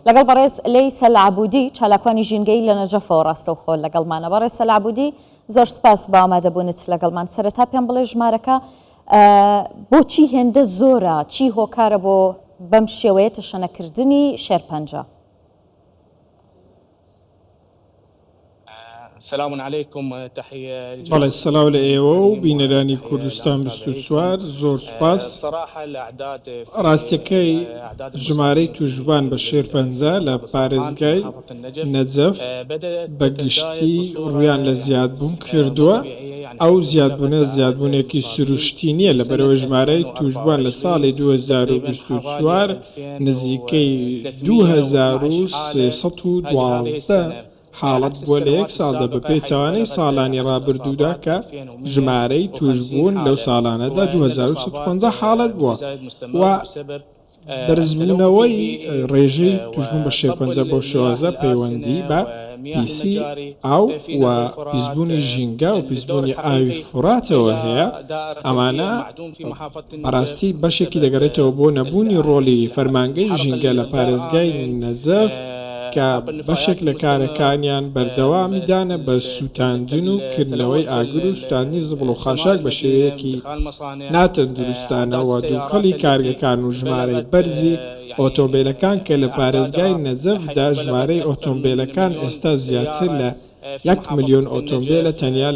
لەگەڵ بەڕێز لەی سەلعەبودی چالاکوانی ژینگەی لە نەجەفەوە ڕاستەوخۆ لەگەڵمانە. بەڕێز سەلعەبودی زۆر سپاس بە ئامادەبوونت لەگەڵمان. سەرەتا پێم بڵێ ژمارەکە بۆچی هێندە زۆرە، چی هۆکارە بۆ بەم شێوەیە تەشەنەکردنی شێرپەنجە؟ سلام عليكم تحية بەڵێ سەلاو لە ئێوە و بینەرانی کوردستان 24 زۆر سوپاس. ڕاستیەکەی ژمارەی توشبان بە شێرپەنجە لە پارێزگای نەجەف بەگشتی ڕویان لە زیادبوون کردووە. ئەو زیادبوونێکی سروشتی نییە لەبەرەوە ژمارەی توشبان لە ساڵی 2024 نزیکەی 2312 حاڵەت بۆ لە یەک ساڵدا بە پێچەوانەی ساڵانی ڕابردوودا کە ژمارەی توشبوون لەو ساڵانەدا 2150 حاڵەت بووە و بەرزبوونەوەی ڕێژەی توشبوون بە شێرپەنجە بۆ شێوازە پەیوەندی بە پیسی ئاو و پیسبوونی ژینگە و پیسبوونی ئاوی فوراتەوە هەیە. ئەمانە بەڕاستی بەشێکی دەگەڕێتەوە بۆ نەبوونی ڕۆلی فەرمانگەی ژینگە لە پارێزگای نەجەف کە بەشێک لە کارەکانیان بەردەوامیدانە بە سووتاندن و کردنەوەی ئاگر و سووتاندنی زبڵ و خاشاک بە شێوەیەکی ناتەندروستانەوە دووکەڵی کارگەکان و ژمارەی بەرزی ئۆتۆمبیلەکان کە لە پارێزگای نەجەفدا ژمارەی ئۆتۆمبیلەکان ئێستا زیاتر لە 1 ملیۆن ئۆتۆمبیلە تەنیا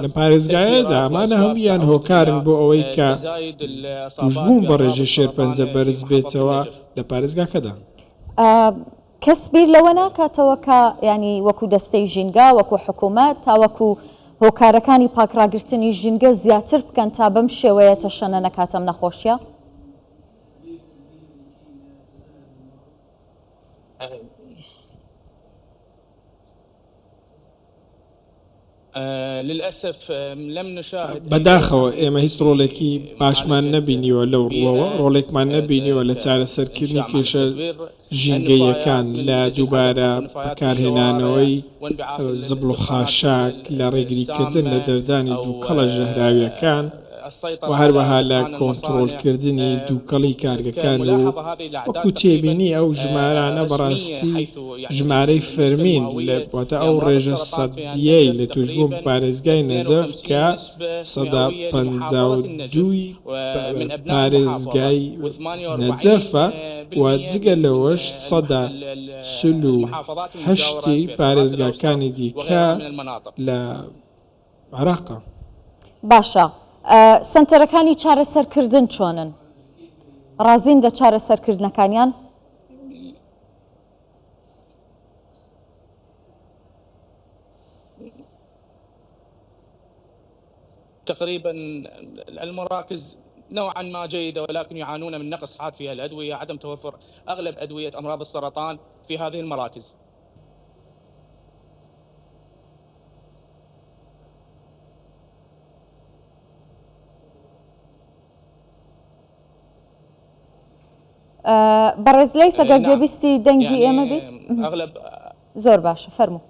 لە پارێزگایەدا. ئەمانە هەمویان هۆکارن بۆ ئەوەی کە توشبوون بە ڕێژەی شێرپەنجە بەرز بێتەوە لە پارێزگاکەدا. کەس بیر لەوە ناکاتەوە کە ینی وەکو دەستەی ژینگە وەکو حکوومەت تا وەکو هۆکارەکانی پاکراگرتنی ژینگە زیاتر بکەن تا بەم شێوەیە تەشەنە نەکاتەم نەخۆشیە؟ للأسف لم نشاهد بەداخەوە ئێمە هیچ ڕۆڵێکی باشمان نەبینیوە لەو ڕووەوە، ڕۆڵێکمان نەبینیوە لە چارەسەرکردنی کێشە ژینگەیەکان لە دووبارە بەکارهێنانەوەی زبڵ و خاشاک لە ڕێگریکردن لە دەردانی دووکەڵە ژەهراویەکان و هەروەها لە کۆنتڕۆڵکردنی دووکەڵی کارگەکان و وەکو تێبینی ئەو ژمارانە بەڕاستی ژمارەی فەرمین لە واتە ئەو ڕێژە سەدیەی لە توشبوون پارێزگای نەجەف کە 152 پارێزگای نەجەفە و جگە لەوەش 138 پارێزگاکانی دیکە لە عێراقە. باشە. سنتەرەکانی چارەسەرکردن چۆنن؟ ڕازین لە چارەسەرکردنەکانیان؟ تقريبا المراكز نوعا ما جيدة ولكن يعانون من نقص حاد فيها الأدوية، عدم توفر أغلب أدوية أمراض السرطان في هذه المراكز. بەڕێز لەی سەگەر گوێبیستی دەنگی ئێمە بیت؟ أغلب زۆر باشە فەرموو.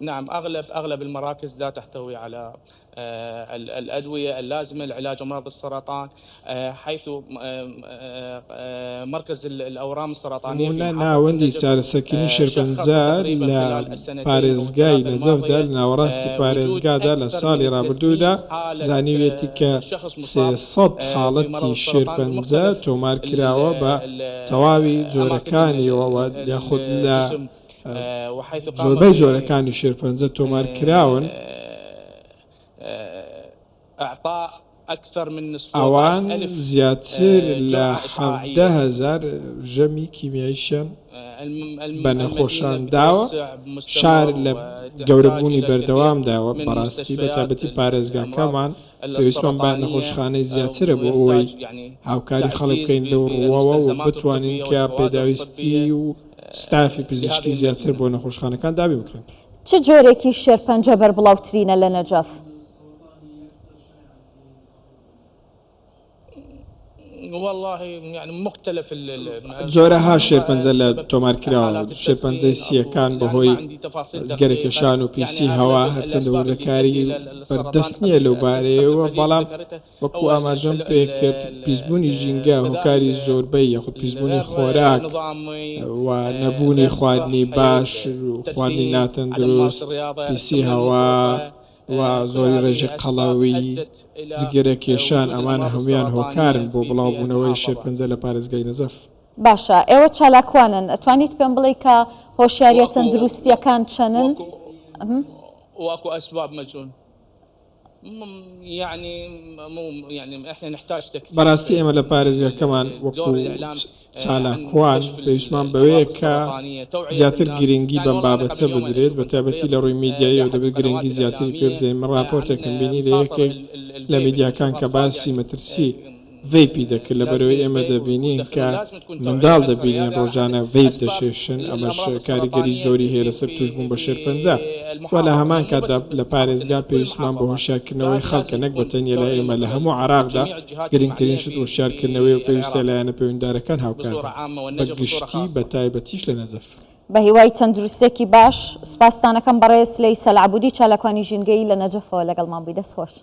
نعم أغلب المراكز لا تحتوي على الأدوية اللازمة لعلاج أمراض السرطان، حيث مركز الأورام السرطانية في ناوەندی چارەسەرکردنی شێرپەنجە لە پارێزگای نەجەفدا لە ناوەڕاستی پارێزگادا لە ساڵی ڕابردوودا زانیوێتی کە 300 حاڵەتی شێرپەنجە تۆمار کراوە بە تەواوی جۆرەکانیەوە یاخود لە زۆربەی جۆرەکانی شێرپەنجە تۆمار کراون. ئەوان زیاتر لە 17,000 ژەمی کیمیاییشیان بە نەخۆشان داوە. شار لە گەورەبوونی بەردەوامداوە بەڕاستی بە تایبەتی پارێزگاکەمان پێویستمان با نەخۆشخانەی زیاترە بۆ ئەوەی هاوکاری خەڵک بکەین لەو ڕووەوە و بتوانین کە پێداویستی و ستافی پزیشکی زیاتر بۆ نەخۆشخانەکان دابی بکرێن. چه جۆرێکی شێرپەنجە بەربڵاوترینە لە نەجەف؟ والله يعني مختلف زۆرەها شێرپەنجە لە تۆمارکراوە شێرپەنجەی سیەکان بەهۆی زگەرەکێشان و پیسی هەوا هەرچەندە وردەکاری بەردەست نییە لەو بارەیەوە بەڵام وەکو ئاماژەم پێکرد پیسبوونی ژینگە هۆکاری زۆربەی یەخود پیسبوونی خۆراک و نەبوونی خواردنی باش خواردنی ناتەندروست پیسی هەوا و زۆری ڕێژی قەڵاوی جگەرەکێشان ئەمانە هەمویان هۆکارن بۆ بڵاوبوونەوەی شێرپەنجە لە پارێزگای نەزەف. باشە ئێوە چالاکوانن ئەتوانیت پێم بڵێ کە هۆشیاریە تەندروستیەکان چەنن؟ واكو اسباب مجنون يعني احنا نحتاج تكثير بەڕاستی ئێمە لە پارێزگاکەمان وەکو چالاکوان پێویستمان بەوەیە کە زیاتر گرنگی بەم بابەتە بدرێت بە تایبەتی لە ڕووی میدیایی و دەبێت گرنگی زیاتری پێ بدەین. من راپۆرتێکم بینی لە یەکێک لە میدیاکان کە باسی مەترسی ڤیپی دەکرد لەبەرەوەی ئێمە دەبینین کە منداڵ دەبینین ڕۆژانە ڤیپ دەشێشن ئەمەش کاریگەری زۆری هەیە لەسەر توشبوون بە شێرپەنجە و لە هەمان کاتدا لە پارێزگا پێویستمان بە هۆشیارکردنەوەی خەڵکە نەک بەتەنیا لە ئێمە لە هەموو عراقدا گرنگترین شت هۆشیارکردنەوەی و پێویستە لایەنە پەیوەنددارەکان هاوکار بەگشتی بە تایبەتیش لە نەزەف. بە هیوای تەندروستێکی باش سوپاسدانەکەم بەڕێز لەیسا العەبودی چالاکوانی ژینگەی لە نەجەفەوە لەگەڵمان بووی. دەست خۆش.